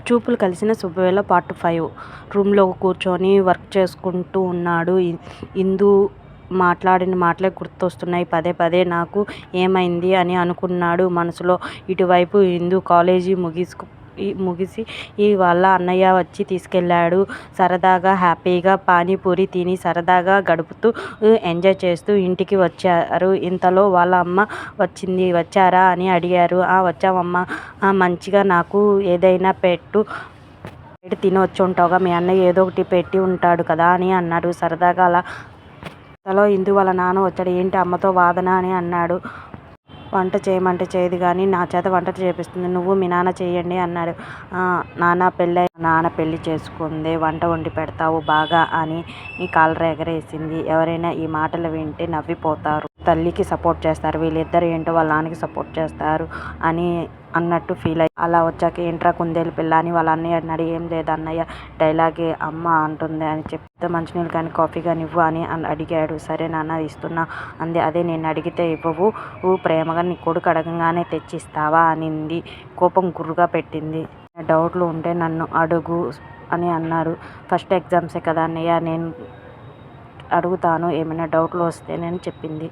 చూపులు కలిసిన శుభవేళ పార్ట్ 5. రూమ్లో కూర్చొని వర్క్ చేసుకుంటూ ఉన్నాడు. ఇందు మాట్లాడిన మాటలే గుర్తొస్తున్నాయి పదే పదే. నాకు ఏమైంది అని అనుకున్నాడు మనసులో. ఇటువైపు ఇందు కాలేజీ ముగిసి వాళ్ళ అన్నయ్య వచ్చి తీసుకెళ్ళాడు. సరదాగా హ్యాపీగా పానీపూరి తిని సరదాగా గడుపుతూ ఎంజాయ్ చేస్తూ ఇంటికి వచ్చారు. ఇంతలో వాళ్ళ అమ్మ వచ్చింది. వచ్చారా అని అడిగారు. వచ్చామమ్మా. మంచిగా నాకు ఏదైనా పెట్టు. బయట తిని వచ్చి ఉంటావుగా, మీ అన్నయ్య ఏదో ఒకటి పెట్టి ఉంటాడు కదా అని అన్నాడు సరదాగా అలా. ఇంతలో ఇందు వాళ్ళ నాన్న వచ్చాడు. ఏంటి అమ్మతో వాదన అని అన్నాడు. వంట చేయమంటే చేయదు కానీ నా చేత వంట చేపిస్తుంది. నువ్వు మీ నాన్న చేయండి అన్నాడు. నాన్న పెళ్ళి చేసుకుందే వంట వండి పెడతావు బాగా అని కాలర్ ఎగరేసింది. ఎవరైనా ఈ మాటలు వింటే నవ్విపోతారు. తల్లికి సపోర్ట్ చేస్తారు, వీళ్ళిద్దరు ఏంటో వాళ్ళ నాన్నకి సపోర్ట్ చేస్తారు అని అన్నట్టు ఫీల్ అయ్యి అలా వచ్చాక ఏంట్రా కుందేలు పిల్ల అని వాళ్ళ అన్నయ్య అన్నాడు. ఏం లేదు అన్నయ్య, డైలాగే అమ్మ అంటుంది అని చెప్తే మంచినీళ్ళు కానీ కాఫీ కానీ ఇవ్వు అని అడిగాడు. సరే నాన్న ఇస్తున్నా అంది. అదే నేను అడిగితే ఇవ్వవు, ప్రేమగా నీ కొడుకు అడగంగానే తెచ్చిస్తావా అనింది. కోపం గుర్రుగా పెట్టింది. డౌట్లు ఉంటే నన్ను అడుగు అని అన్నాడు. ఫస్ట్ ఎగ్జామ్సే కదా అన్నయ్య, నేను అడుగుతాను ఏమైనా డౌట్లు వస్తేనని చెప్పింది.